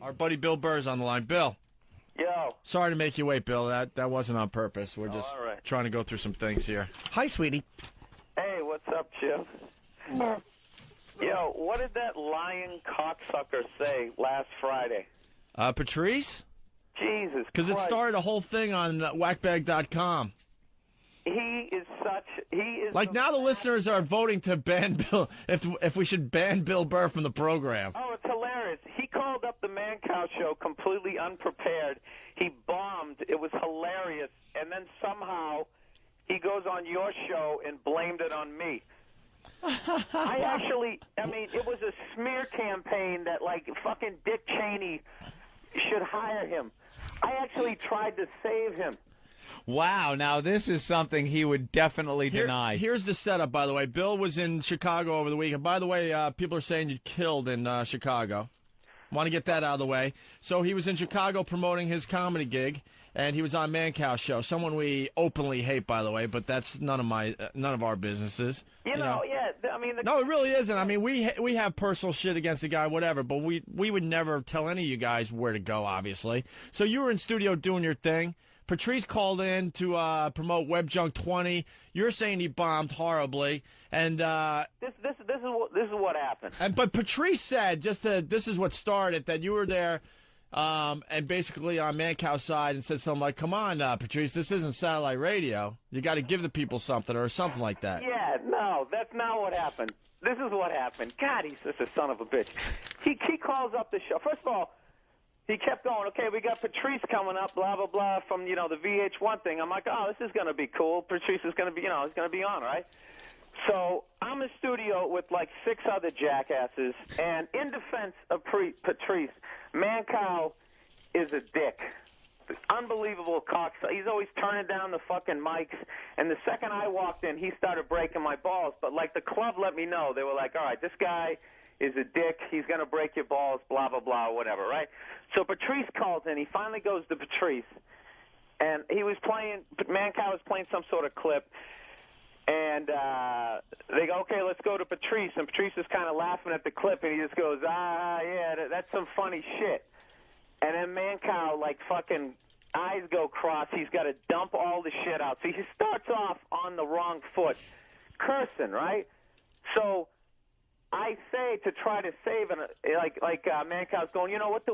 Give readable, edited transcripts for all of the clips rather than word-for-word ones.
Our buddy Bill Burr's on the line. Bill. Yo. Sorry to make you wait, Bill. That wasn't on purpose. We're just all right. trying to go through some things here. Hi, sweetie. Hey, what's up, Chip? Yo, what did that lying cocksucker say last Friday? Patrice? Jesus Because it Christ. started a whole thing on whackbag.com. He is Like, now the listeners are voting to ban Bill, if we should ban Bill Burr from the program. Oh, it's hilarious. He called up the Man Cow show completely unprepared. He bombed. It was hilarious. And then somehow he goes on your show and blamed it on me. I mean, it was a smear campaign that, like, fucking Dick Cheney should hire him. I actually tried to save him. Wow, now this is something he would definitely deny. Here's the setup, by the way. Bill was in Chicago over the weekend. By the way, people are saying you killed in Chicago. Want to get that out of the way. So he was in Chicago promoting his comedy gig, and he was on Man Cow show. Someone we openly hate, by the way, but that's none of our businesses. You know, yeah. I mean, no, it really isn't. I mean, we have personal shit against the guy, whatever, but we would never tell any of you guys where to go, obviously. So you were in studio doing your thing. Patrice called in to promote Web Junk 20. You're saying he bombed horribly, and this is what happened. But Patrice said this is what started, that you were there, and basically on Man Cow's side, and said something like, "Come on, Patrice, this isn't satellite radio. You got to give the people something," or something like that. Yeah, no, that's not what happened. This is what happened. God, he's just a son of a bitch. He calls up the show. First of all, he kept going, okay, we got Patrice coming up, blah, blah, blah, from, the VH1 thing. I'm like, oh, this is going to be cool. Patrice is going to be, he's going to be on, right? So I'm in studio with, like, 6 other jackasses, and in defense of Patrice, Man Cow is a dick. Unbelievable cocksucker. He's always turning down the fucking mics, and the second I walked in, he started breaking my balls. But, like, the club let me know. They were like, all right, this guy is a dick. He's going to break your balls, blah, blah, blah, whatever, right? So Patrice calls in. He finally goes to Patrice, and he was playing, Man Cow was playing some sort of clip, and they go, okay, let's go to Patrice. And Patrice is kind of laughing at the clip, and he just goes, yeah, that's some funny shit. And then Man Cow, like, fucking eyes go cross. He's got to dump all the shit out. So he starts off on the wrong foot, cursing, right? So I say to try to save it, like Man Cow's going, what the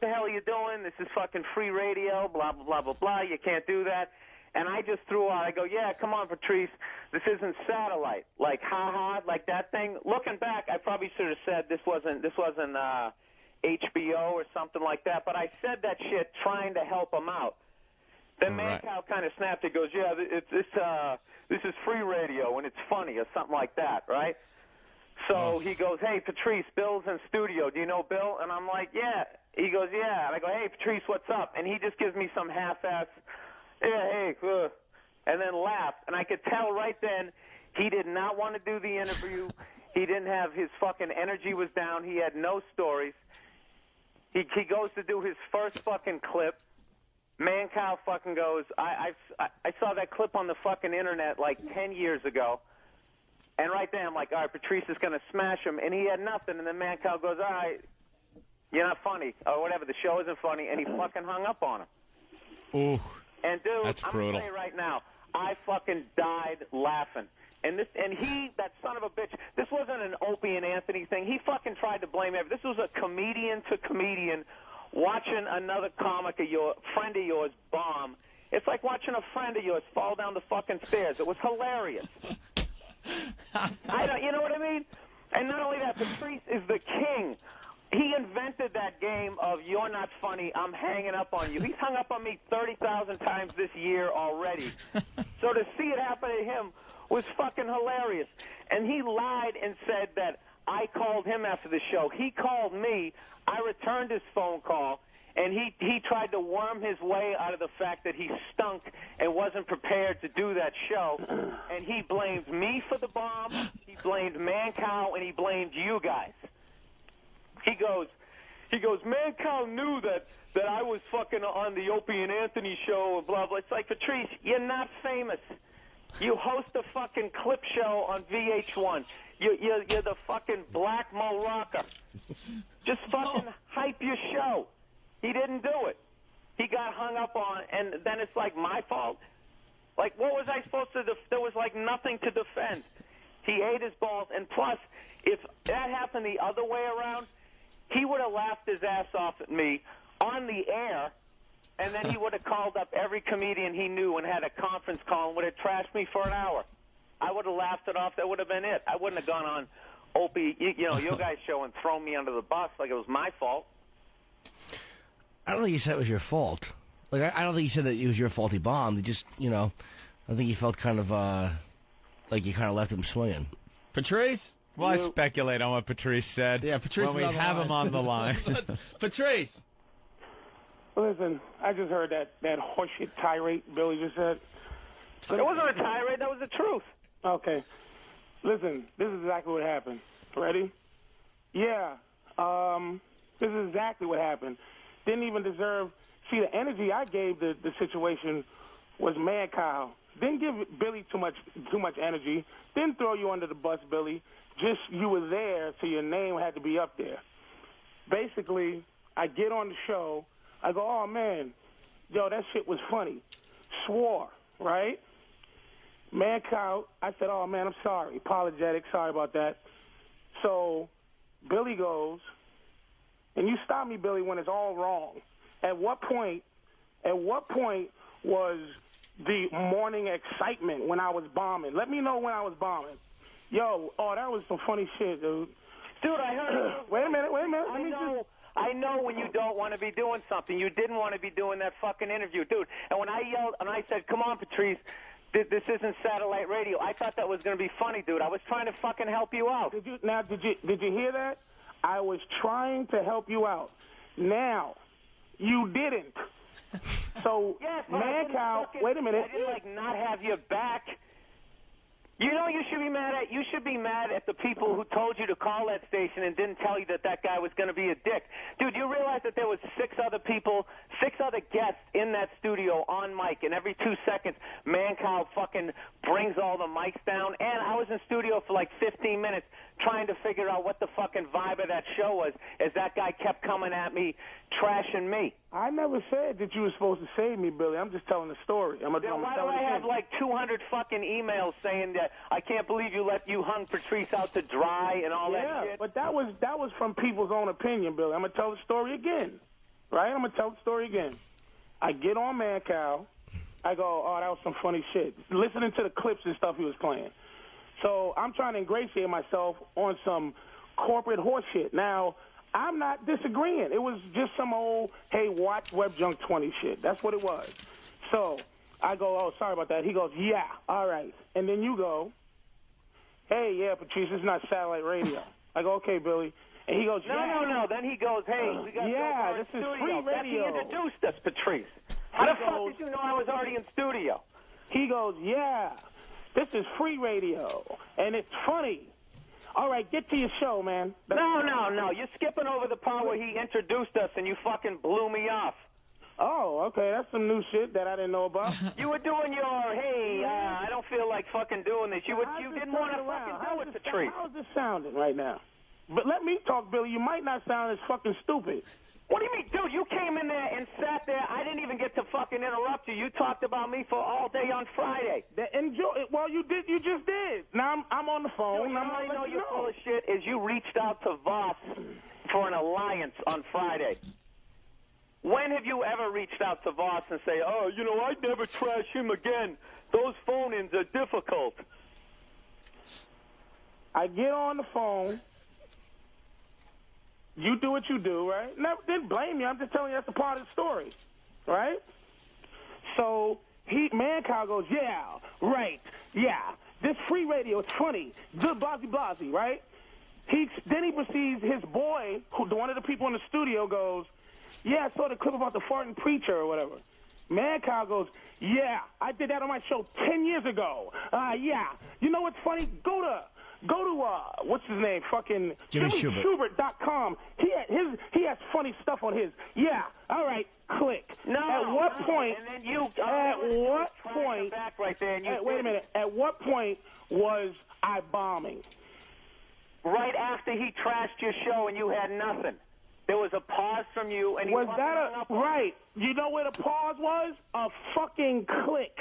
hell are you doing? This is fucking free radio, blah, blah, blah, blah, blah. You can't do that. And I just threw out, I go, yeah, come on, Patrice, this isn't satellite. Like, ha-ha, like that thing. Looking back, I probably should have said this wasn't HBO or something like that, but I said that shit trying to help him out. Then Man Cow kind of snapped. He goes, yeah, this is free radio, and it's funny, or something like that, right? So he goes, hey, Patrice, Bill's in studio. Do you know Bill? And I'm like, yeah. He goes, yeah. And I go, hey, Patrice, what's up? And he just gives me some half-ass, yeah, hey, and then laughed. And I could tell right then he did not want to do the interview. He didn't have his fucking energy was down. He had no stories. He goes to do his first fucking clip. Man Cow fucking goes, I saw that clip on the fucking internet like 10 years ago. And right there, I'm like, all right, Patrice is going to smash him. And he had nothing. And then Man Cow goes, all right, you're not funny. Or whatever, the show isn't funny. And he fucking hung up on him. Ooh, and, dude, that's I'm brutal. going to say right now, I fucking died laughing. And he, that son of a bitch, this wasn't an Opie and Anthony thing. He fucking tried to blame everything. This was a comedian to comedian watching another comic friend of yours bomb. It's like watching a friend of yours fall down the fucking stairs. It was hilarious. You know what I mean? And not only that, Patrice is the king. He invented that game of you're not funny, I'm hanging up on you. He's hung up on me 30,000 times this year already. So to see it happen to him was fucking hilarious. And he lied and said that I called him after the show. He called me. I returned his phone call. And he tried to worm his way out of the fact that he stunk and wasn't prepared to do that show. And he blamed me for the bomb, he blamed Man Cow, and he blamed you guys. He goes, Man Cow knew that I was fucking on the Opie and Anthony show and blah, blah. It's like, Patrice, you're not famous. You host a fucking clip show on VH1. You're the fucking black Mo Rocker. Just fucking hype your show. He didn't do it. He got hung up on, and then it's like my fault. Like, what was I supposed to do? There was like nothing to defend. He ate his balls, and plus, if that happened the other way around, he would have laughed his ass off at me on the air, and then he would have called up every comedian he knew and had a conference call and would have trashed me for an hour. I would have laughed it off. That would have been it. I wouldn't have gone on Opie, your guys' show and thrown me under the bus like it was my fault. I don't think he said it was your fault. Like, I don't think he said that it was your fault he bombed. He just, I think he felt kind of like you kind of left him swinging. Patrice? Well, I speculate on what Patrice said. Yeah, Patrice when we have him on the line. Patrice. Listen, I just heard that horseshit tirade Billy just said. It wasn't a tirade. That was the truth. Okay. Listen, this is exactly what happened. Ready? Yeah. This is exactly what happened. Didn't even deserve. See, the energy I gave the situation was mad cow. Didn't give Billy too much energy. Didn't throw you under the bus, Billy. Just you were there, so your name had to be up there. Basically, I get on the show. I go, oh, man, yo, that shit was funny. Swore, right? Man cow, I said, oh, man, I'm sorry. Apologetic, sorry about that. So Billy goes, and you stop me, Billy, when it's all wrong. At what point was the morning excitement when I was bombing? Let me know when I was bombing. Yo, oh, that was some funny shit, dude. Dude, I heard it. Wait a minute. I know when you don't want to be doing something. You didn't want to be doing that fucking interview, dude. And when I yelled and I said, come on, Patrice, this isn't satellite radio, I thought that was going to be funny, dude. I was trying to fucking help you out. Did you hear that? I was trying to help you out. Now, you didn't. So, yes, man cow, wait a minute. I didn't, not have your back. You know you should be mad at? You should be mad at the people who told you to call that station and didn't tell you that guy was going to be a dick. Dude, you realize that there was 6 other guests in that studio on mic, and every 2 seconds, Mancow fucking brings all the mics down, and I was in studio for like 15 minutes trying to figure out what the fucking vibe of that show was as that guy kept coming at me, trashing me. I never said that you were supposed to save me, Billy. I'm just telling the story. Why do I have like 200 fucking emails saying that I can't believe you hung Patrice out to dry and all that shit? Yeah, but that was from people's own opinion, Billy. I'm going to tell the story again, right? I'm going to tell the story again. I get on Mancow. I go, oh, that was some funny shit. Listening to the clips and stuff he was playing. So I'm trying to ingratiate myself on some corporate horse shit. Now, I'm not disagreeing. It was just some old, hey, watch Web Junk 20 shit. That's what it was. So I go, oh, sorry about that. He goes, yeah, all right. And then you go, hey, yeah, Patrice, it's not satellite radio. I go, okay, Billy. And he goes, No. Then he goes, hey, we got this is free radio. That's he introduced us, Patrice. How the fuck did you know I was already in studio? He goes, yeah, this is free radio, and it's funny. All right, get to your show, man. No. You're skipping over the part where he introduced us and you fucking blew me off. Oh, okay, that's some new shit that I didn't know about. You were doing your, hey, I don't feel like fucking doing this. You didn't want to fucking do it, Patrice. How's this sounding right now? But let me talk, Billy. You might not sound as fucking stupid. What do you mean? Dude, you came in there and sat there. I didn't even get to fucking interrupt you. You talked about me for all day on Friday. Well, you did. You just did. Now I'm on the phone. Dude, I know you're full of shit is you reached out to Voss for an alliance on Friday. When have you ever reached out to Voss and say, oh, I'd never trash him again. Those phone-ins are difficult. I get on the phone. You do what you do, right? Never didn't blame you. I'm just telling you that's a part of the story, right? So Mancow goes, yeah, right, yeah. This free radio, it's funny. Good blasey, right? Then he proceeds, his boy, one of the people in the studio goes, yeah, I saw the clip about the farting preacher or whatever. Mancow goes, yeah, I did that on my show 10 years ago. Yeah. You know what's funny? Go Go to what's his name? Fucking Jimmy Schubert. JimmySchubert.com. He has funny stuff on his. Yeah. All right. Click. No. At what point? And then you. At what point? Back right there, and you Wait a minute. At what point was I bombing? Right after he trashed your show and you had nothing. There was a pause from you, and he Was that right? You know where the pause was? A fucking click.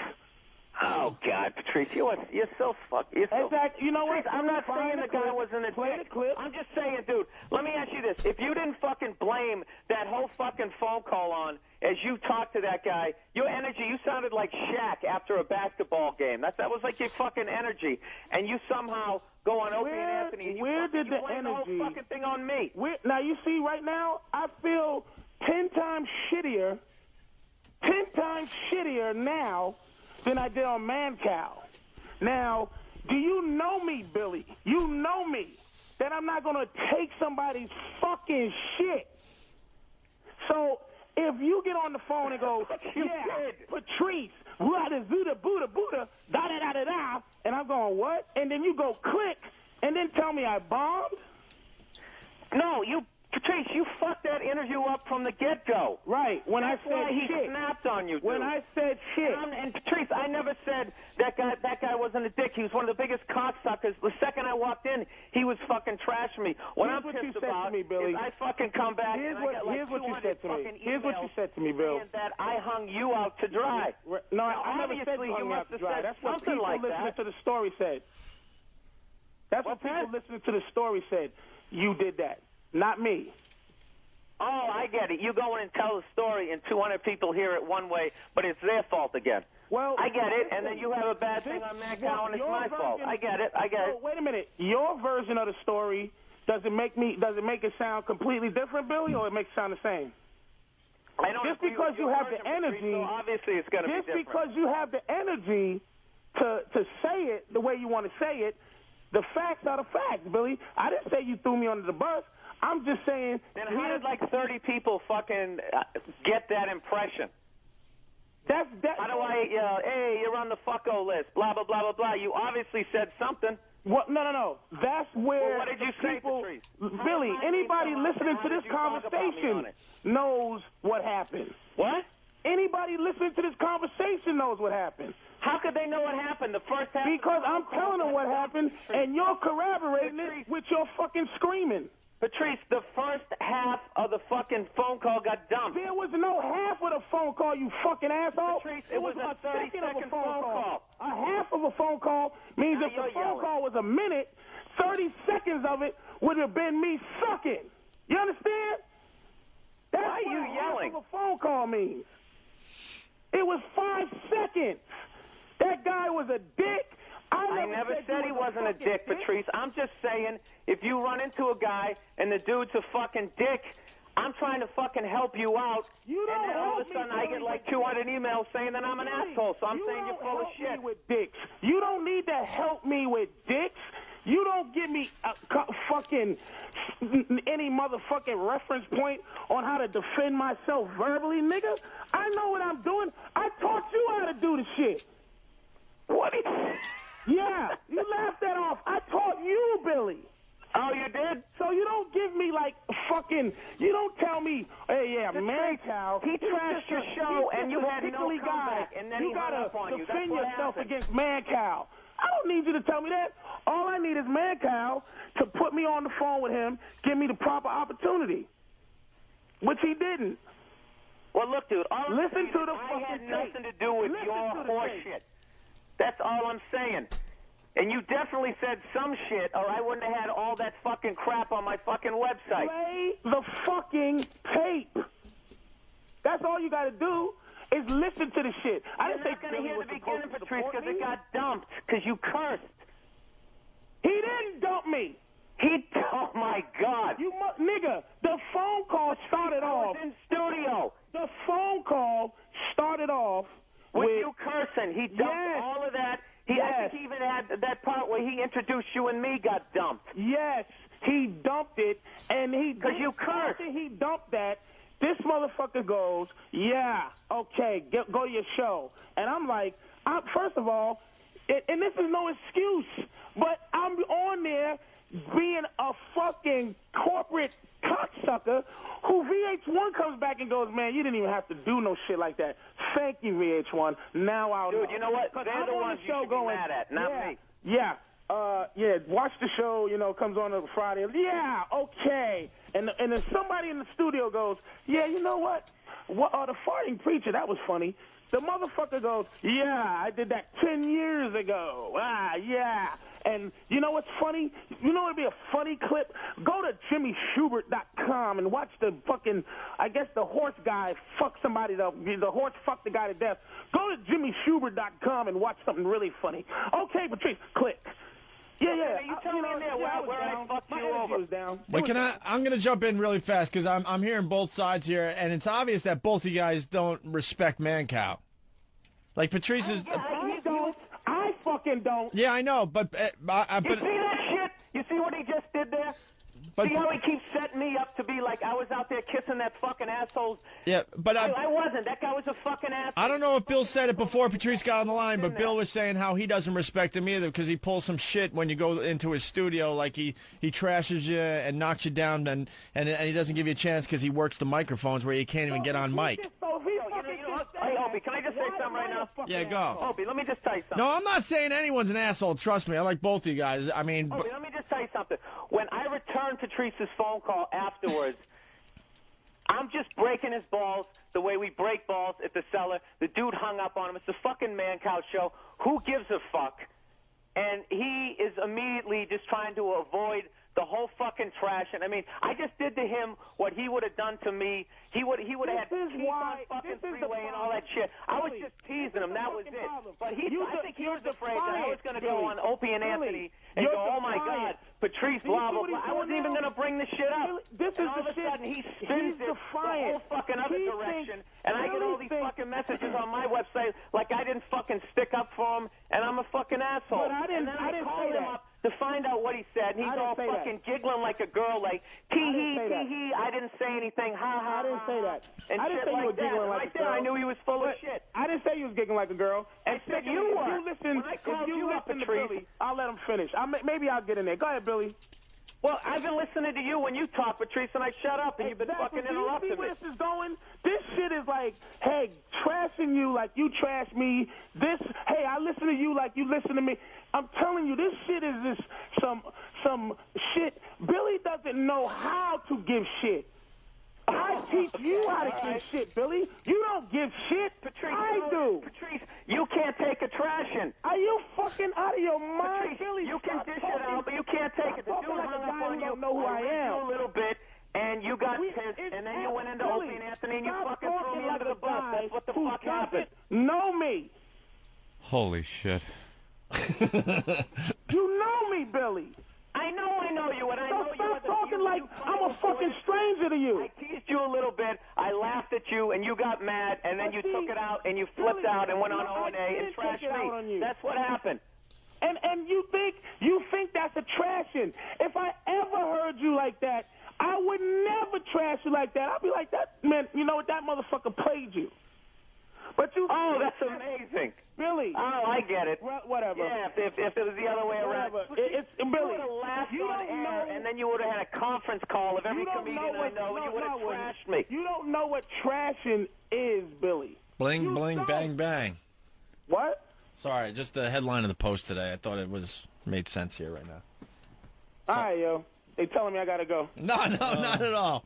Oh God, Patrice, you're so fucking. Exactly. You know what? I'm not saying the guy wasn't a dick. I'm just saying, dude. Let me ask you this: if you didn't fucking blame that whole fucking phone call on as you talked to that guy, your energy, you sounded like Shaq after a basketball game. That was like your fucking energy, and you somehow go on Opie and Anthony. And where did the blame energy? The whole fucking thing on me. Now you see, right now, I feel 10 times shittier. 10 times shittier now than I did on Mancow. Now, do you know me, Billy? You know me. That I'm not going to take somebody's fucking shit. So, if you get on the phone and go, yeah, Patrice, Buddha, Buddha, Buddha, da-da-da-da-da, and I'm going, what? And then you go click, and then tell me I bombed? No, Patrice, you fucked that interview up from the get-go. Right. When That's I said why he shit. snapped on you, dude. When I said shit. And Patrice, I never said that guy wasn't a dick. He was one of the biggest cocksuckers. The second I walked in, he was fucking trashing me. What Here's I'm what you pissed said about to me, Billy. is I fucking come back Here's and I get like here's what you 200 said to me. fucking Here's what you emails said to me, Bill. saying that I hung you out to dry. No, I never said Obviously, you hung me out to dry. That's what something people like listening that. to the story said. That's what What's people that? listening to the story said. You did that, not me. Oh, I get it. You go in and tell the story, and 200 people hear it one way, but it's their fault again. Well, I get it, and then you have a bad thing on Mancow, and it's my fault. I get it. Wait a minute. Your version of the story, does it make it sound completely different, Billy, or it makes it sound the same? I don't Just agree because with you your have the version, Patrice, energy, so obviously it's going to be just different. because you have the energy to say it the way you want to say it, the facts are the facts, Billy. I didn't say you threw me under the bus. I'm just saying. Then how did like 30 people fucking get that impression? How do I, hey, you're on the fucko list, blah, blah, blah, blah, blah. You obviously said something. What? No. That's where Well, what did you say, Patrice? Billy, anybody listening to this conversation knows what happened. What? Anybody listening to this conversation knows what happened. How could they know what happened? The first half. Because I'm telling them what happened, and you're corroborating it with your fucking screaming. Patrice, the first half of the fucking phone call got dumped. There was no half of the phone call, you fucking asshole. Patrice, it was a 30-second phone call. A half of a phone call means Now if the you're phone yelling. call was a minute, 30 seconds of it would have been me sucking. You understand? That's Why are you what yelling? half of a phone call means. It was 5 seconds. That guy was a dick. I never said he wasn't a dick, Patrice. I'm just saying, if you run into a guy and the dude's a fucking dick, I'm trying to fucking help you out. You don't and then all of a help me, sudden I get like 200 emails saying that I'm an asshole, so I'm saying you're full of shit. You don't help me with dicks. You don't need to help me with dicks. You don't give me fucking any motherfucking reference point on how to defend myself verbally, nigga. I know what I'm doing. I taught you how to do the shit. What? Yeah, you laughed that off. I taught you, Billy. Oh, you did? So you don't give me like fucking. You don't tell me, hey, yeah, Mancow. He trashed your show, and you had no comeback, and then you he hung gotta up on you. That's defend what yourself happened. against Mancow. I don't need you to tell me that. All I need is Mancow to put me on the phone with him, give me the proper opportunity, which he didn't. Well, look, dude, all I'm Listen saying to is the I fucking had tape. nothing to do with Listen your to the horse tape. shit. That's all I'm saying. And you definitely said some shit, or I wouldn't have had all that fucking crap on my fucking website. Play the fucking tape. That's all you got to do is listen to the shit. I You're didn't say not going to Billy hear was the supposed beginning, to Patrice, support because me. it got dumped, because you cursed. He didn't dump me. Oh, my God. Nigga, the phone call started I off. was in studio The phone call started off with with you cursing. He dumped Yes. all of that. I Yes. think he even had that part where he introduced you and me got dumped. yes, he dumped it, and he 'Cause you cursed. After he dumped that, this motherfucker goes, yeah, okay, go to your show, and I'm like, first of all, and this is no excuse. But I'm on there being a fucking corporate cocksucker who VH1 comes back and goes, man, you didn't even have to do no shit like that. Thank you, VH1. Now I'll know. Dude, you know what? They're the ones you should be mad at, not me. Yeah. Watch the show, comes on a Friday. Yeah, okay. And then somebody in the studio goes, yeah, you know what? The farting preacher, that was funny. The motherfucker goes, yeah, I did that 10 years ago. Yeah. And you know what's funny? You know what would be a funny clip? Go to JimmySchubert.com and watch the fucking, I guess the horse guy fuck somebody, the horse fucked the guy to death. Go to JimmySchubert.com and watch something really funny. Okay, Patrice, click. Yeah. You tell me in there where I fucked you over. Down. Wait, I'm going to jump in really fast because I'm hearing both sides here, and it's obvious that both of you guys don't respect Mancow. Like Patrice is. I fucking don't. Yeah, I know, but you see that shit? You see what he just did there? But, see how he keeps setting me up to be like I was out there kissing that fucking asshole? Yeah, but I wasn't. That guy was a fucking asshole. I don't know if Bill said it before Patrice got on the line, but Bill was saying how he doesn't respect him either because he pulls some shit when you go into his studio, like he trashes you and knocks you down, and he doesn't give you a chance because he works the microphones where you can't even get on mic. Hey, Opie, can I just say something right now? Yeah, go. Opie, let me just tell you something. No, I'm not saying anyone's an asshole. Trust me. I like both of you guys. I mean... Opie, let me just tell you something. When I returned Patrice's phone call afterwards, I'm just breaking his balls the way we break balls at the cellar. The dude hung up on him. It's a fucking Mancow show. Who gives a fuck? And he is immediately just trying to avoid the whole fucking trash. And I mean, I just did to him what he would have done to me. He would have had teeth on fucking freeway and all that shit. I was just teasing him. That was it. But I think he was afraid that I was going to go on Opie and Anthony and go, oh my God, Patrice, blah blah blah. I wasn't even going to bring this shit up. And all of a sudden he spins it the whole fucking other direction, and I get all these fucking messages on my website like I didn't fucking stick up for him, and I'm a fucking asshole. But I didn't call him up to find out what he said, and he's all fucking giggling like a girl, like, tee-hee, I didn't say anything, ha-ha. I didn't say that. And I didn't shit say you like were giggling that. like Right a there, girl. I knew he was full of shit. I didn't say you was giggling like a girl. And I said you were. When I called you up, listen to Patrice. Billy, I'll let him finish. Maybe I'll get in there. Go ahead, Billy. Well, I've been listening to you when you talk, Patrice, and I shut up, and you've been fucking interrupting me. You see where this is going? This shit is like, hey, trashing you like you trash me. Hey, I listen to you like you listen to me. I'm telling you, this shit is some shit. Billy doesn't know how to give shit. I teach you how to give shit, Billy. You don't give shit. Patrice, I do. Patrice, you can't take a trashing. Are you fucking out of your mind, Patrice, Billy? you can dish it out, but you can't take it. The dude hung up on you. Don't know who I am. A little bit, and you got pissed, and then you went into Opie and Anthony, and you fucking threw me under the bus. That's what the fuck happened. Know me. Holy shit. You know me, Billy. I know you, and I know you. Stop talking like I'm a fucking stranger to you. I teased you a little bit. I laughed at you, and you got mad, and then you took it out, and you flipped out and went on O&A and trashed me. That's what happened. And you think that's a trashing. If I ever heard you like that, I would never trash you like that. I'd be like, that man, you know what, that motherfucker played you. But you... Oh, that's amazing. Billy. Oh, I get it. Whatever. Yeah, if it was the other way around. It's Billy. You would have laughed on air, and then you would have had a conference call of every comedian I know, and you would have trashed me. You don't know what trashing is, Billy. Bling, bling, bang, bang. What? Sorry, just the headline of the Post today. I thought it made sense here right now. All right, yo. They telling me I got to go. No, not at all.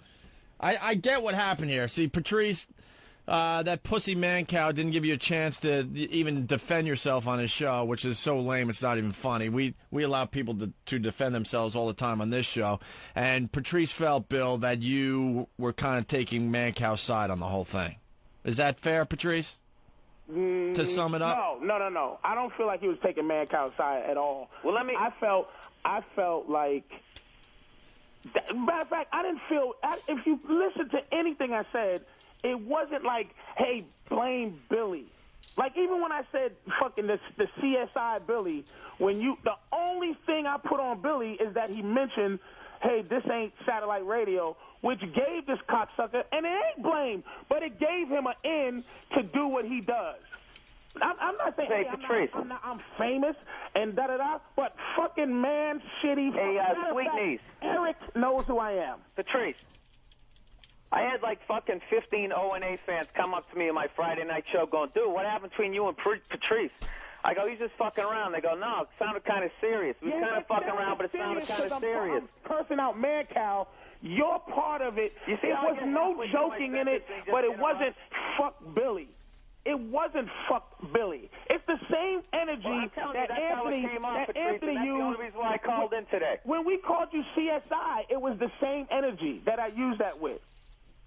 I get what happened here. See, Patrice... that pussy Mancow didn't give you a chance to even defend yourself on his show, which is so lame it's not even funny. We allow people to defend themselves all the time on this show. And Patrice felt, Bill, that you were kind of taking Mancow's side on the whole thing. Is that fair, Patrice? To sum it up? No. I don't feel like he was taking Mancow's side at all. Well, I felt like... Matter of fact, I didn't feel... if you listen to anything I said... It wasn't like, hey, blame Billy. Like, even when I said fucking the CSI Billy, the only thing I put on Billy is that he mentioned, hey, this ain't satellite radio, which gave this cocksucker, and it ain't blame, but it gave him an in to do what he does. I'm not saying Hey, hey, Patrice. I'm famous and da-da-da, but fucking man, shitty. Hey, matter of sweet fact, niece. Eric knows who I am. Patrice, I had like fucking 15 O&A fans come up to me on my Friday night show going, dude, what happened between you and Patrice? I go, he's just fucking around. They go, no, it sounded kind of serious. We kind of fucking around, but it sounded kind of serious. I'm cursing out Mancow. You're part of it. You see There how I was get no halfway joking through in my it, sentence and but just it get wasn't fuck Billy. It wasn't fuck Billy. It's the same energy Well, I'm telling that you, that's how it Anthony came off, that Patrice, Anthony and that's used. the only reason why I called in today. When we called you CSI, it was the same energy that I used that with.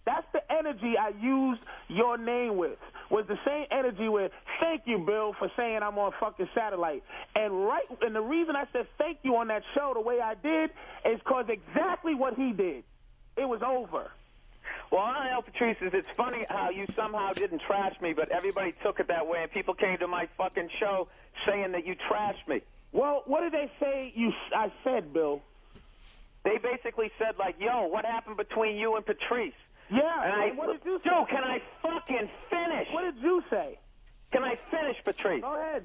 That's the energy I used your name with, was the same energy with, thank you, Bill, for saying I'm on fucking satellite. And the reason I said thank you on that show the way I did is because exactly what he did. It was over. Well, I know, Patrice, it's funny how you somehow didn't trash me, but everybody took it that way, and people came to my fucking show saying that you trashed me. Well, what did they say I said, Bill? They basically said, like, yo, what happened between you and Patrice? Yeah, And what did you say? Dude, can I fucking finish? What did you say? Can I finish, Patrice? Go ahead.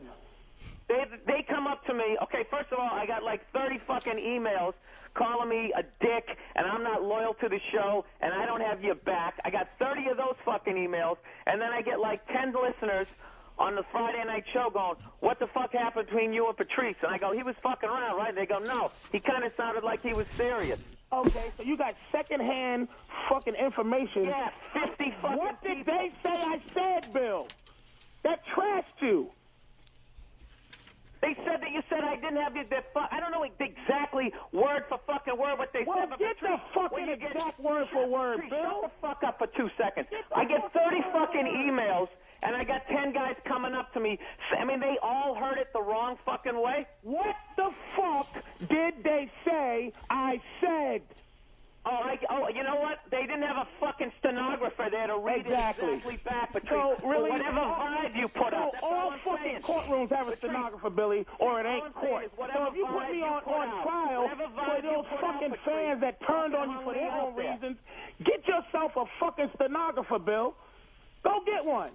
They come up to me. Okay, first of all, I got like 30 fucking emails calling me a dick, and I'm not loyal to the show, and I don't have your back. I got 30 of those fucking emails, and then I get like 10 listeners on the Friday night show going, what the fuck happened between you and Patrice? And I go, he was fucking around, right? And they go, no, he kind of sounded like he was serious. Okay, so you got secondhand fucking information. Yeah, 50 fucking What did people. they say I said, Bill? That trashed you. They said that you said I didn't have I don't know exactly word for fucking word what they Well, said. But get the fucking exact word for word, Patrice, Bill. Shut the fuck up for 2 seconds. I get 30 fucking emails, and I got 10 guys coming up to me. I mean, they all heard it the wrong fucking way. What the fuck did they say I said? Oh, you know what? They didn't have a fucking stenographer there to read Exactly. it exactly back. But So, really, whatever vibe you put up, that's all I'm fucking saying. courtrooms have a stenographer, Billy, or it ain't All I'm saying court. is whatever So if you put vibe me you on put out, trial whatever for vibe you those put fucking out, fans that turned on you for their own reasons, get yourself a fucking stenographer, Bill. Go get one.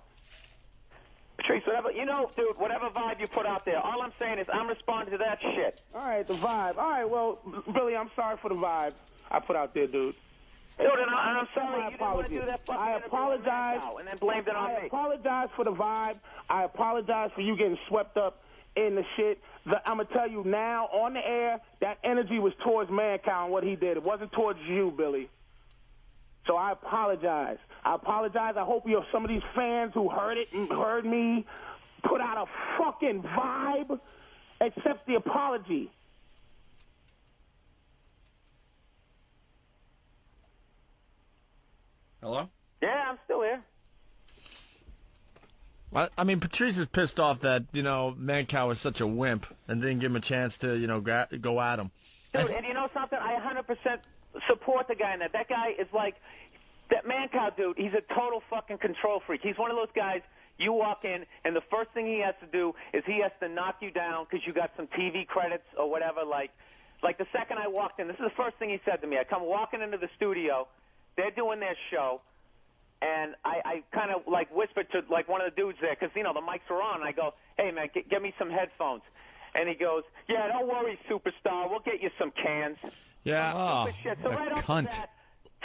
Patrice, whatever, you know, dude, whatever vibe you put out there, all I'm saying is I'm responding to that shit. All right, the vibe. All right, well, Billy, I'm sorry for the vibe I put out there, dude. Dude, and I'm sorry you didn't want to do that fucking I interview apologize. and then blamed it on I me. apologize for the vibe. I apologize for you getting swept up in the shit. I'm going to tell you now, on the air, that energy was towards Mankind, what he did. It wasn't towards you, Billy. So I apologize. I hope some of these fans who heard it and heard me put out a fucking vibe, accept the apology. Hello? Yeah, I'm still here. I mean, Patrice is pissed off that, Mancow was such a wimp and didn't give him a chance to, go at him. Dude, and you know something? I 100% support the guy in that. That guy is like, that Mancow dude, he's a total fucking control freak. He's one of those guys, you walk in, and the first thing he has to do is he has to knock you down because you got some TV credits or whatever. Like the second I walked in, this is the first thing he said to me. I come walking into the studio. They're doing their show, and I kind of like whispered to like one of the dudes there because, the mics are on. And I go, hey, man, get me some headphones. And he goes, yeah, don't worry, superstar. We'll get you some cans. Yeah. Oh, Shit. So right off the cunt. bat,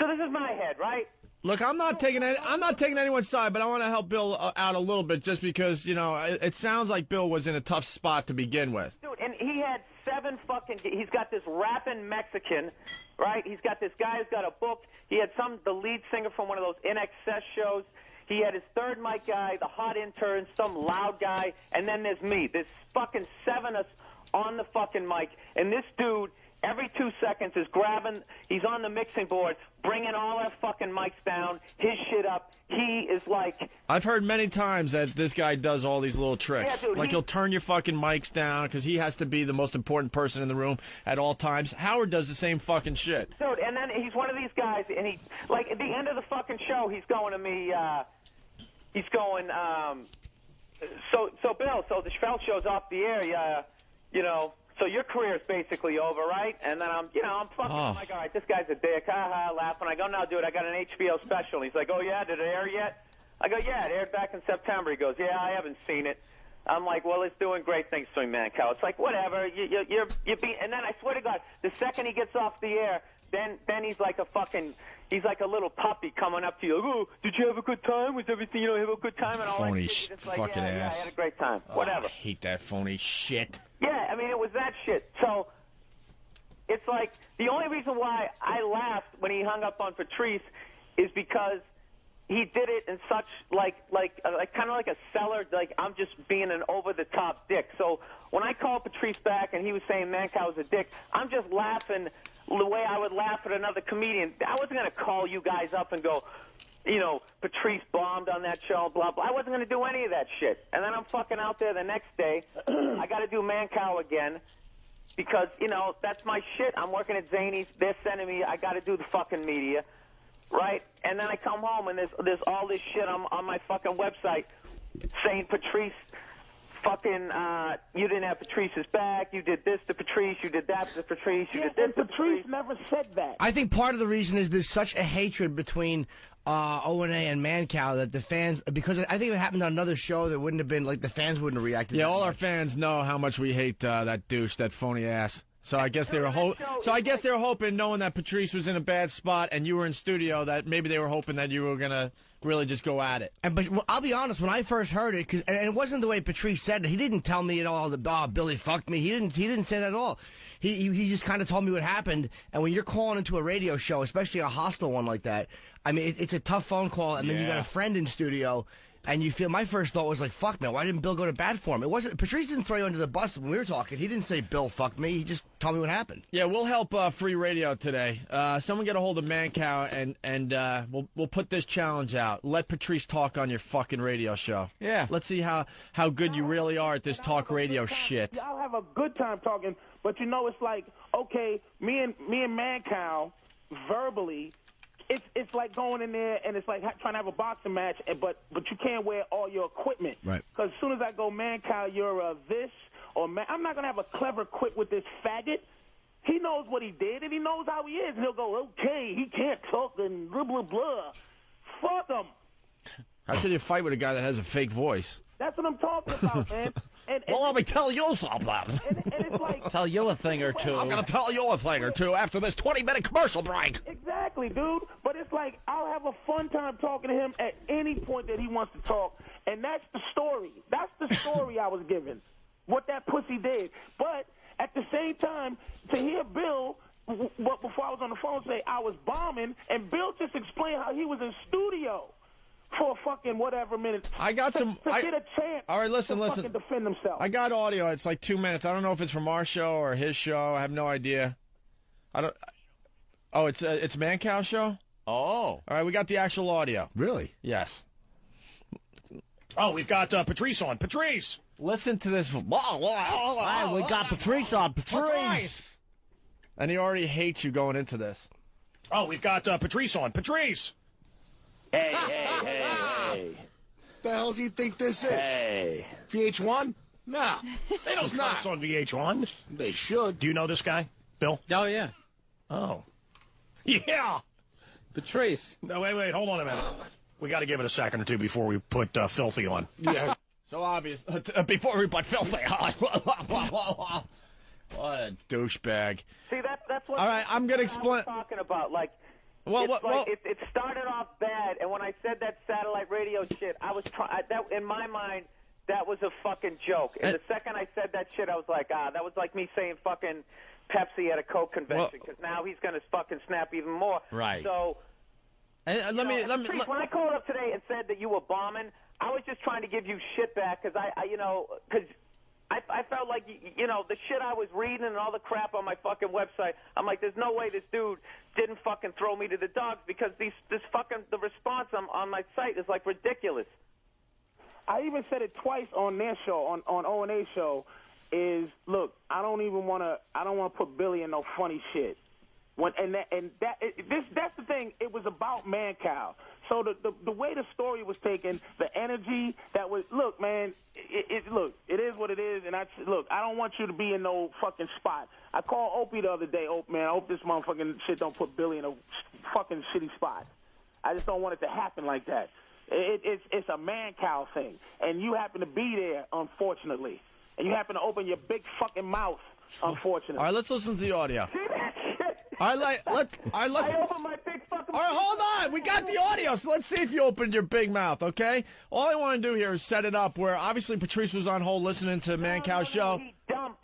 so this is my head, right? Look, I'm not taking anyone's side, but I want to help Bill out a little bit just because, it sounds like Bill was in a tough spot to begin with. Dude, and he had 7 fucking... He's got this rapping Mexican, right? He's got this guy who's got a book. He had the lead singer from one of those In Excess shows. He had his third mic guy, the hot intern, some loud guy, and then there's me. There's fucking 7 of us on the fucking mic, and this dude... Every 2 seconds is grabbing, he's on the mixing board, bringing all our fucking mics down, his shit up. He is like... I've heard many times that this guy does all these little tricks. Yeah, dude, he'll turn your fucking mics down because he has to be the most important person in the room at all times. Howard does the same fucking shit. Dude, and then he's one of these guys, and he, like, at the end of the fucking show, he's going to me, he's going, so Bill, so the Schfeld show's off the air, so your career is basically over, right? And then I'm fucking, I'm like, all right, this guy's a dick, laughing. I go, no, dude, I got an HBO special. He's like, oh, yeah, did it air yet? I go, yeah, it aired back in September. He goes, yeah, I haven't seen it. I'm like, well, it's doing great things to me, Mancow. It's like, whatever. You're being, and then I swear to God, the second he gets off the air, then he's like he's like a little puppy coming up to you. Oh, did you have a good time? Was everything, have a good time? And all phony that shit. It's like, fucking yeah, ass. I had a great time. Oh, Whatever. I hate that phony shit. Yeah, I mean, it was that shit. So it's like the only reason why I laughed when he hung up on Patrice is because he did it in such like kind of like a seller, like I'm just being an over-the-top dick. So when I called Patrice back and he was saying Mancow was a dick, I'm just laughing the way I would laugh at another comedian. I wasn't going to call you guys up and go, Patrice bombed on that show, blah, blah. I wasn't going to do any of that shit. And then I'm fucking out there the next day. I got to do Mancow again because, that's my shit. I'm working at Zany's. They're sending me. I got to do the fucking media. Right? And then I come home and there's all this shit on my fucking website saying Patrice fucking, you didn't have Patrice's back, you did this to Patrice, you did that to Patrice, you did this to Patrice never said that. I think part of the reason is there's such a hatred between O&A and Mancow that the fans, because I think if it happened on another show, there wouldn't have been, the fans wouldn't have reacted. Yeah, that all much. our fans know how much we hate that douche, that phony ass. So I guess they were they were hoping, knowing that Patrice was in a bad spot and you were in studio, that maybe they were hoping that you were gonna really just go at it. But I'll be honest, when I first heard it, and it wasn't the way Patrice said it. He didn't tell me at all that Billy fucked me. He didn't say that at all. He just kind of told me what happened. And when you're calling into a radio show, especially a hostile one like that, I mean, it's a tough phone call. And then you got a friend in studio. And you feel, my first thought was like, fuck, man, why didn't Bill go to bat for him? It wasn't, Patrice didn't throw you under the bus when we were talking. He didn't say, Bill fucked me. He just told me what happened. Yeah, we'll help free radio today. Someone get a hold of Mancow and we'll put this challenge out. Let Patrice talk on your fucking radio show. Yeah. Let's see how good you really are at this talk radio shit. I'll have a good time talking, but it's like, okay, me and Mancow verbally, it's like going in there and it's like trying to have a boxing match, but you can't wear all your equipment. Right. Because as soon as I go, Mancow, you're this, or I'm not going to have a clever quip with this faggot. He knows what he did, and he knows how he is. And he'll go, okay, he can't talk and blah, blah, blah. Fuck him. How can you fight with a guy that has a fake voice? That's what I'm talking about, man. Well, let me tell you something. And it's like, Tell you a thing or two. I'm going to tell you a thing or two after this 20-minute commercial break. exactly, dude. But it's like, I'll have a fun time talking to him at any point that he wants to talk. And that's the story. That's the story I was given, what that pussy did. But at the same time, to hear Bill, before I was on the phone, say I was bombing, and Bill just explained how he was in studio for a fucking whatever minute. I got to get a chance. All right, listen. fucking defend himself. I got audio. It's like 2 minutes. I don't know if it's from our show or his show. I have no idea. Oh, it's Mancow's show? Oh. All right, we got the actual audio. Really? Yes. Oh, we've got Patrice on. Patrice! Listen to this. Hey, we got Patrice on. Patrice! And he already hates you going into this. Oh, we've got Patrice on. Patrice! Hey. The hell do you think this is? Hey. VH1? No. They don't put us on VH1. They should. Do you know this guy, Bill? Oh, yeah. Oh. Yeah! Patrice. No, wait, hold on a minute. We got to give it a second or two before we put Filthy on. Yeah. So obvious. Before we put Filthy on. What a douchebag. See, that's what. All right, I'm gonna explain. I was talking about, like. Well, It started off bad, and when I said that satellite radio shit, I was that in my mind that was a fucking joke. And the second I said that shit, I was like, that was like me saying fucking Pepsi at a Coke convention, because now he's gonna fucking snap even more. Right. So. Let me. When I called up today and said that you were bombing, I was just trying to give you shit back because I felt like, the shit I was reading and all the crap on my fucking website, I'm like, there's no way this dude didn't fucking throw me to the dogs, because the response on my site is, like, ridiculous. I even said it twice on their show, on O&A show, is, look, I don't want to put Billy in no funny shit. That's the thing. It was about Mancow. So the way the story was taken, the energy that was, look, man, it is what it is. And I don't want you to be in no fucking spot. I called Opie the other day. Man, I hope this motherfucking shit don't put Billy in a fucking shitty spot. I just don't want it to happen like that. It's a man-cow thing, and you happen to be there, unfortunately, and you happen to open your big fucking mouth, unfortunately. All right, let's listen to the audio. See that shit? All right, let's. I open my big fucking. All right, hold on. We got the audio, so let's see if you opened your big mouth, okay? All I want to do here is set it up where obviously Patrice was on hold listening to Man Cow Show. He dumped.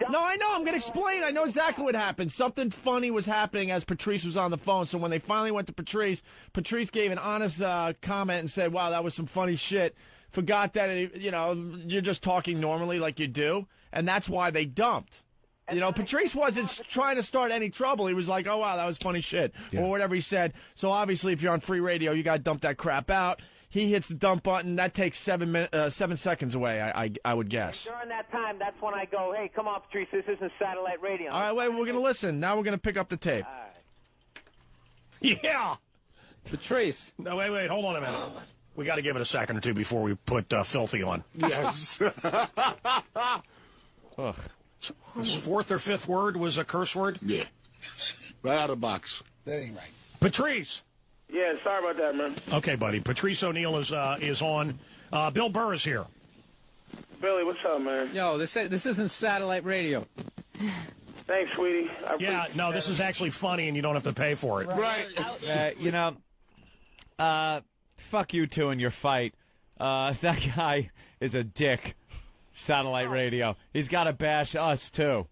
No, I know. I'm going to explain. I know exactly what happened. Something funny was happening as Patrice was on the phone. So when they finally went to Patrice, Patrice gave an honest comment and said, wow, that was some funny shit. Forgot that, you're just talking normally like you do. And that's why they dumped. Patrice wasn't trying to start any trouble. He was like, oh, wow, that was funny shit, or whatever he said. So obviously, if you're on free radio, you got to dump that crap out. He hits the dump button. That takes 7 seconds away, I would guess. During that time, that's when I go, hey, come on, Patrice, this isn't satellite radio. All right, wait, we're going to listen. Now we're going to pick up the tape. Yeah. Patrice. No, wait, hold on a minute. We got to give it a second or two before we put Filthy on. Yes. Ugh. His fourth or fifth word was a curse word? Yeah. Right out of the box. That ain't right. Patrice. Yeah, sorry about that, man. Okay, buddy. Patrice O'Neal is on. Bill Burr is here. Billy, what's up, man? Yo, this isn't satellite radio. Thanks, sweetie. Yeah, no, this is actually funny, and you don't have to pay for it. Right. Fuck you two in your fight. That guy is a dick. Satellite radio. He's got to bash us, too.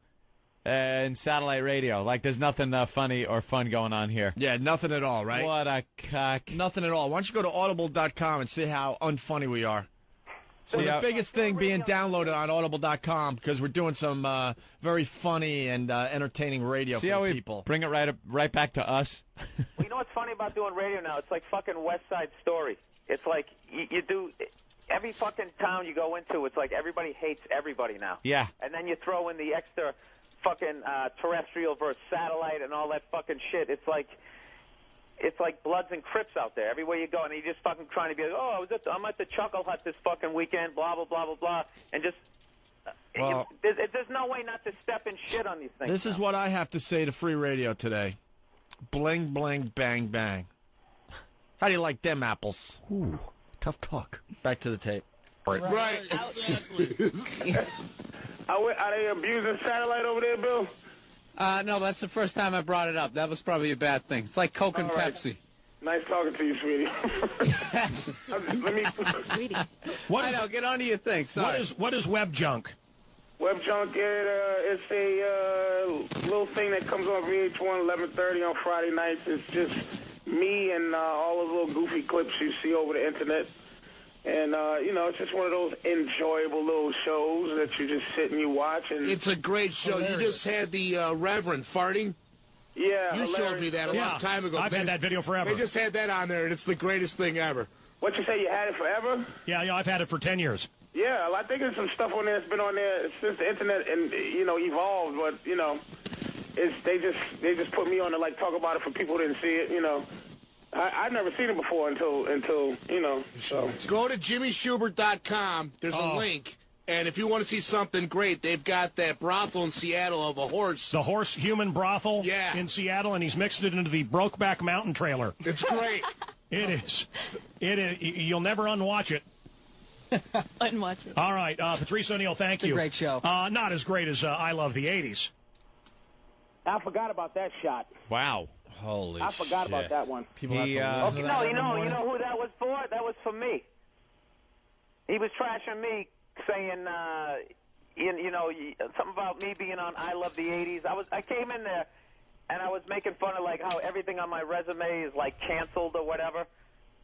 In satellite radio. Like, there's nothing funny or fun going on here. Yeah, nothing at all, right? What a cock. Nothing at all. Why don't you go to audible.com and see how unfunny we are? So the biggest thing being downloaded on audible.com because we're doing some very funny and entertaining radio see for how we people. Bring it right back to us? You know what's funny about doing radio now? It's like fucking West Side Story. It's like you do every fucking town you go into. It's like everybody hates everybody now. Yeah. And then you throw in the extra fucking terrestrial versus satellite and all that fucking shit. It's like Bloods and Crips out there. Everywhere you go, and you're just fucking trying to be like, oh, I'm at the Chuckle Hut this fucking weekend, blah, blah, blah, blah, blah. And just, there's no way not to step in shit on these things. This is what I have to say to free radio today. Bling, bling, bang, bang. How do you like them apples? Ooh, tough talk. Back to the tape. Right. Are they abusing satellite over there, Bill? No, that's the first time I brought it up. That was probably a bad thing. It's like Coke and Pepsi. Nice talking to you, sweetie. Sweetie. I know. Get on to your thing. Sorry. What is web junk? Web Junk, it's a little thing that comes on VH1 11:30 on Friday nights. It's just me and all those little goofy clips you see over the internet. And, it's just one of those enjoyable little shows that you just sit and you watch. And It's a great show. You just had the Reverend farting. yeah, You showed me that a long time ago. I've had that video forever. They just had that on there, and it's the greatest thing ever. What you say, you had it forever? Yeah, I've had it for 10 years. Yeah, I think there's some stuff on there that's been on there since the internet and evolved. But they just put me on to talk about it for people who didn't see it. I'd never seen it before until So Go to JimmySchubert.com. There's a link. And if you want to see something great, they've got that brothel in Seattle of a horse. The horse human brothel Yeah. in Seattle, and he's mixed it into the Brokeback Mountain trailer. It's great. It is. You'll never unwatch it. Unwatch it. All right, Patrice O'Neal, thank you. a great show. Not as great as I Love the 80s. I forgot about that shot. Wow. Holy I forgot about that one. People have to listen to No, that you every know morning. who that was for? That was for me. He was trashing me, saying, something about me being on I Love the 80s. I came in there, and I was making fun of, how everything on my resume is, canceled or whatever.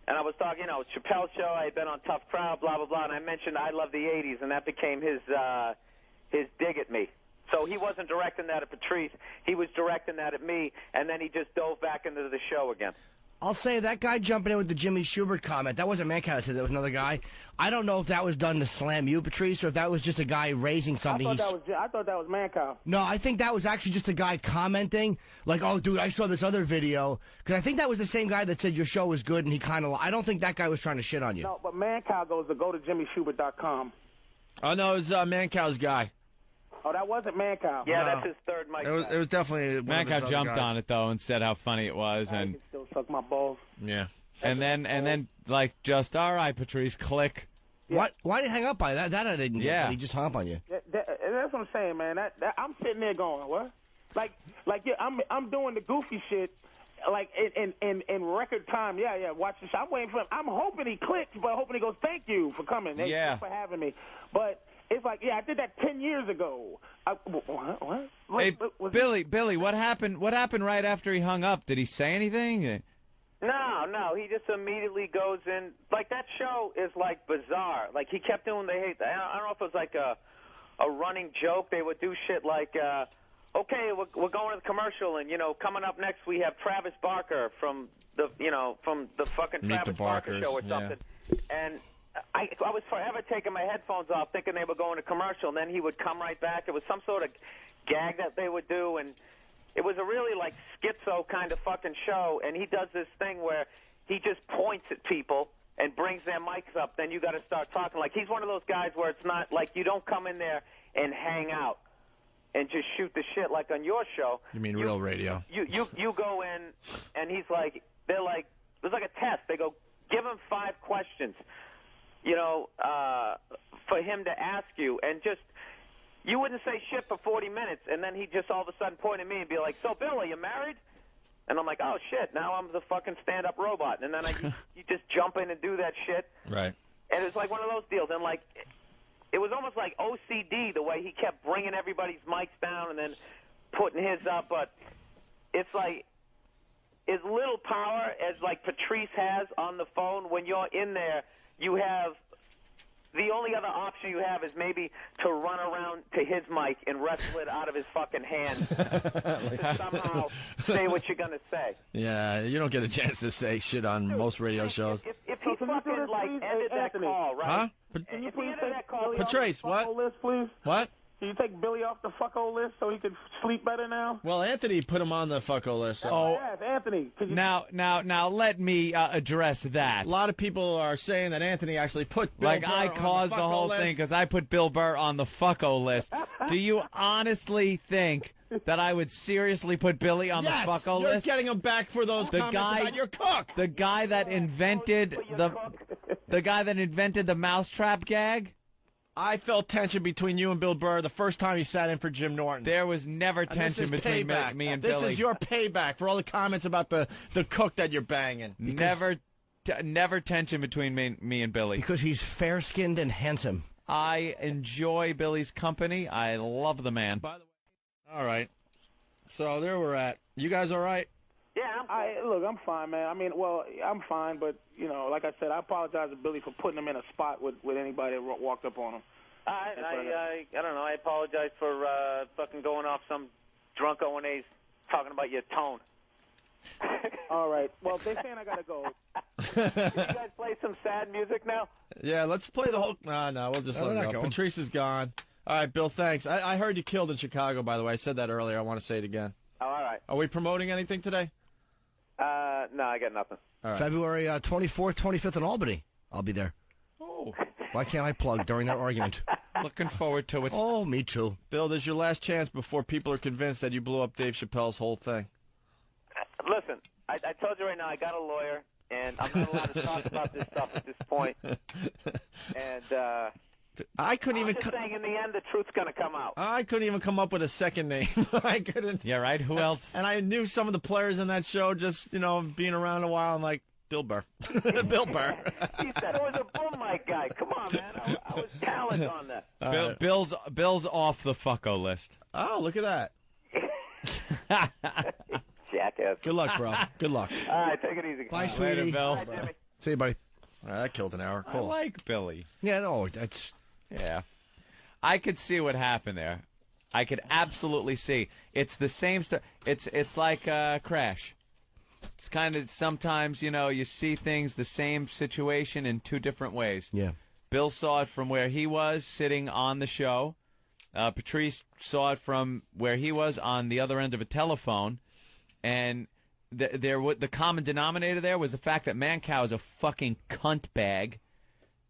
And I was talking, Chappelle's show, I had been on Tough Crowd, blah, blah, blah, and I mentioned I Love the 80s, and that became his dig at me. So he wasn't directing that at Patrice. He was directing that at me, and then he just dove back into the show again. I'll say that guy jumping in with the Jimmy Schubert comment, that wasn't Mancow that said that, was another guy. I don't know if that was done to slam you, Patrice, or if that was just a guy raising something. I thought that was Mancow. No, I think that was actually just a guy commenting, oh, dude, I saw this other video. Because I think that was the same guy that said your show was good, and he kind of, I don't think that guy was trying to shit on you. No, but Mancow goes to go to JimmySchubert.com. Oh, no, it was Mancow's guy. Oh, that wasn't Mancow. Yeah, that's his third mic. It was definitely one of his Mancow other jumped guys. on it, though, and said how funny it was. I And can still suck my balls. Yeah. And then like just all right, Patrice, click. Why did you hang up on you? That I didn't get. Yeah. He just hung up on you. That's what I'm saying, man. I'm sitting there going, what? Like yeah, I'm doing the goofy shit, like in record time. Yeah. Watch this. I'm waiting for him. I'm hoping he clicks, but hoping he goes, thank you for coming. Thank you for having me. But it's like, yeah, I did that 10 years ago. What? Hey, Billy, what happened? What happened right after he hung up? Did he say anything? No, he just immediately goes in. Like, that show is, like, bizarre. Like, he kept doing I don't know if it was, like, a running joke. They would do shit like, okay, we're going to the commercial, and, coming up next we have Travis Barker from the fucking Meet Travis the Barker show or Barkers, something. And I was forever taking my headphones off thinking they were going to commercial, and then he would come right back. It was some sort of gag that they would do, and it was a really, like, schizo kind of fucking show, and he does this thing where he just points at people and brings their mics up. Then you got to start talking. Like, he's one of those guys where it's not, like, you don't come in there and hang out and just shoot the shit like on your show. You mean real radio? You go in, and he's like, it was like a test. They go, give him 5 questions, for him to ask you, and just, you wouldn't say shit for 40 minutes, and then he'd just all of a sudden point at me and be like, so, Bill, are you married? And I'm like, oh, shit, now I'm the fucking stand-up robot. And then you just jump in and do that shit. Right. And it's like one of those deals. And, like, it was almost like OCD, the way he kept bringing everybody's mics down and then putting his up. But it's like as little power as, like, Patrice has on the phone. When you're in there, you have the only other option you have is maybe to run around to his mic and wrestle it out of his fucking hand to somehow say what you're going to say. Yeah, you don't get a chance to say shit on most radio shows. If he fucking, like, ended that call, right? Huh? Can you please ended that call, Patrice, what? List, please? What? Can you take Billy off the fucko list so he could sleep better now? Well, Anthony put him on the fucko list. So. Oh, yes, Anthony. Now, let me address that. A lot of people are saying that Anthony actually put Bill Burr I caused on the whole list. thing because I put Bill Burr on the fucko list. Do you honestly think that I would seriously put Billy on the fucko you're list? getting him back for those comments about your cook. The guy that invented the guy that invented the mousetrap gag. I felt tension between you and Bill Burr the first time he sat in for Jim Norton. There was never tension between me and Billy. This is your payback for all the comments about the cook that you're banging. Never tension between me and Billy. Because he's fair-skinned and handsome. I enjoy Billy's company. I love the man. By the way, all right. So there we're at. You guys all right? Yeah, I'm fine, man. I mean, I'm fine, but, like I said, I apologize to Billy for putting him in a spot with anybody that walked up on him. I don't know. I apologize for fucking going off some drunk O&A's talking about your tone. All right. Well, they're saying I got to go. Can you guys play some sad music now? Yeah, let's play the whole... No, we'll just let it go. Patrice is gone. All right, Bill, thanks. I heard you killed in Chicago, by the way. I said that earlier. I want to say it again. Oh, all right. Are we promoting anything today? No, I got nothing. All right. February 24th, 25th in Albany. I'll be there. Oh. Why can't I plug during that argument? Looking forward to it. Oh, me too. Bill, this is your last chance before people are convinced that you blew up Dave Chappelle's whole thing. Listen, I told you right now, I got a lawyer, and I'm not allowed to talk about this stuff at this point. And I couldn't I'm even... just saying, in the end, the truth's going to come out. I couldn't even come up with a second name. I couldn't. Yeah, right? Who else? And I knew some of the players in that show just, being around a while. I'm like, Bill Burr. Bill Burr. He said it was a boom mic guy. Come on, man. I was talented on that. Bill's off the fucko list. Oh, look at that. Jackass. Good luck, bro. Good luck. All right, take it easy. Bye, sweetie. Later, Bill. Bye, Jimmy. See you, buddy. All right, that killed an hour. I Cool. like Billy. Yeah, no, that's... Yeah. I could see what happened there. I could absolutely see. It's the same stuff. It's like Crash. It's kind of sometimes, you see things, the same situation in two different ways. Yeah. Bill saw it from where he was sitting on the show. Patrice saw it from where he was on the other end of a telephone. And the common denominator there was the fact that Mancow is a fucking cunt bag.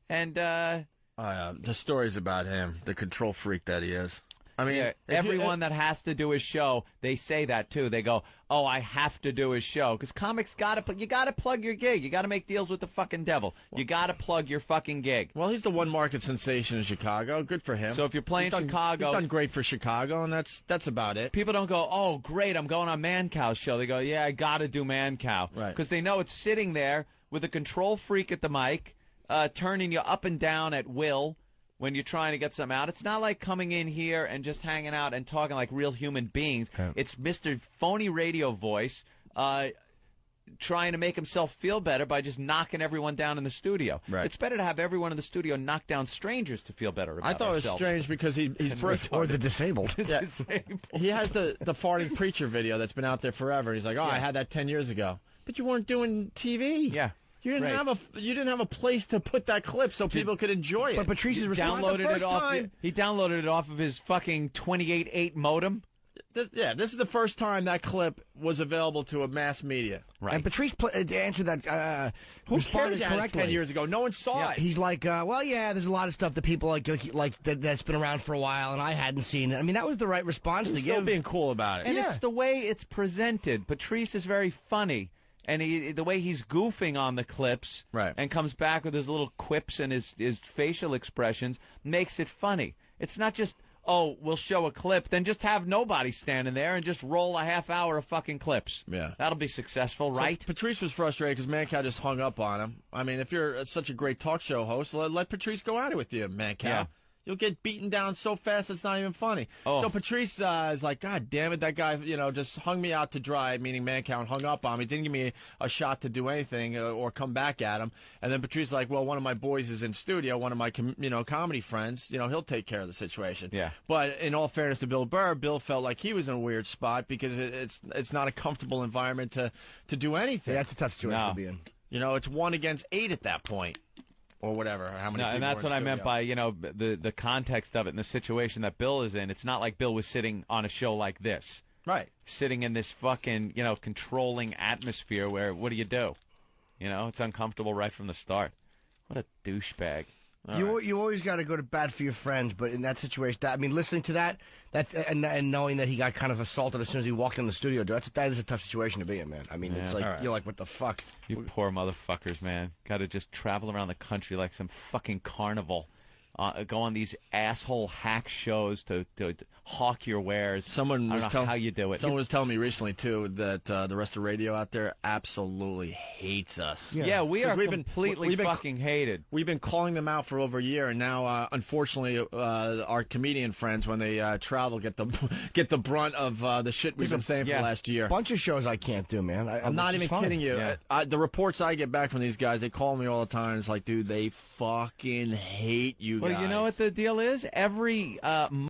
And The stories about him, the control freak that he is. I mean, everyone that has to do his show, they say that too. They go, "Oh, I have to do his show," because comics you got to plug your gig. You got to make deals with the fucking devil. You got to plug your fucking gig. Well, he's the one market sensation in Chicago. Good for him. So if you're playing Chicago, he's done great for Chicago, and that's about it. People don't go, "Oh, great, I'm going on Mancow's show." They go, "Yeah, I got to do Mancow," right? Because they know it's sitting there with a control freak at the mic, turning you up and down at will. When you're trying to get something out, it's not like coming in here and just hanging out and talking like real human beings. Yeah. It's Mr. Phony Radio Voice trying to make himself feel better by just knocking everyone down in the studio. Right. It's better to have everyone in the studio knock down strangers to feel better about I thought ourselves. It was strange because he's first or the disabled. Yeah. He has the farting preacher video that's been out there forever. He's like, I had that 10 years ago, but you weren't doing TV. Yeah. You didn't have a place to put that clip so people could enjoy it. But Patrice's downloaded it off. He downloaded it off of his fucking 28.8 modem. This is the first time that clip was available to a mass media. Right. And Patrice answered that. Who responded cares correctly 10 years ago? No one saw it. He's like, there's a lot of stuff that people like that's been around for a while, and I hadn't seen it. I mean, that was the right response to give. Still being cool about it. And it's the way it's presented. Patrice is very funny. And the way he's goofing on the clips and comes back with his little quips and his facial expressions makes it funny. It's not just, we'll show a clip, then just have nobody standing there and just roll a half hour of fucking clips. Yeah. That'll be successful, right? So Patrice was frustrated because Mancow just hung up on him. I mean, if you're such a great talk show host, let Patrice go at it with you, Mancow. Yeah. You'll get beaten down so fast it's not even funny. Oh. So Patrice is like, God damn it, that guy, just hung me out to dry, meaning Mancow, and hung up on me. Didn't give me a shot to do anything or come back at him. And then Patrice is like, well, one of my boys is in studio, one of my comedy friends. He'll take care of the situation. Yeah. But in all fairness to Bill Burr, Bill felt like he was in a weird spot because it's not a comfortable environment to do anything. Yeah, that's a tough situation to be in. It's 1 against 8 at that point. Or whatever, how many people and that's were in what I studio. meant by, the context of it and the situation that Bill is in. It's not like Bill was sitting on a show like this. Right. Sitting in this fucking, controlling atmosphere where, what do? It's uncomfortable right from the start. What a douchebag. You always got to go to bat for your friends, but in that situation, listening to that, and knowing that he got kind of assaulted as soon as he walked in the studio, that is a tough situation to be in, man. I mean, it's like you're like, what the fuck? You poor motherfuckers, man. Got to just travel around the country like some fucking carnival. Go on these asshole hack shows to hawk your wares. I don't know how you do it. Someone was telling me recently, too, that the rest of radio out there absolutely hates us. Yeah, we are completely fucking hated. We've been calling them out for over a year, and now, unfortunately, our comedian friends, when they travel, get the brunt of the shit we've been saying for the last year. A bunch of shows I can't do, man. I'm not even kidding you. Yeah. The reports I get back from these guys, they call me all the time. It's like, dude, they fucking hate you guys. Well, you know what the deal is? Every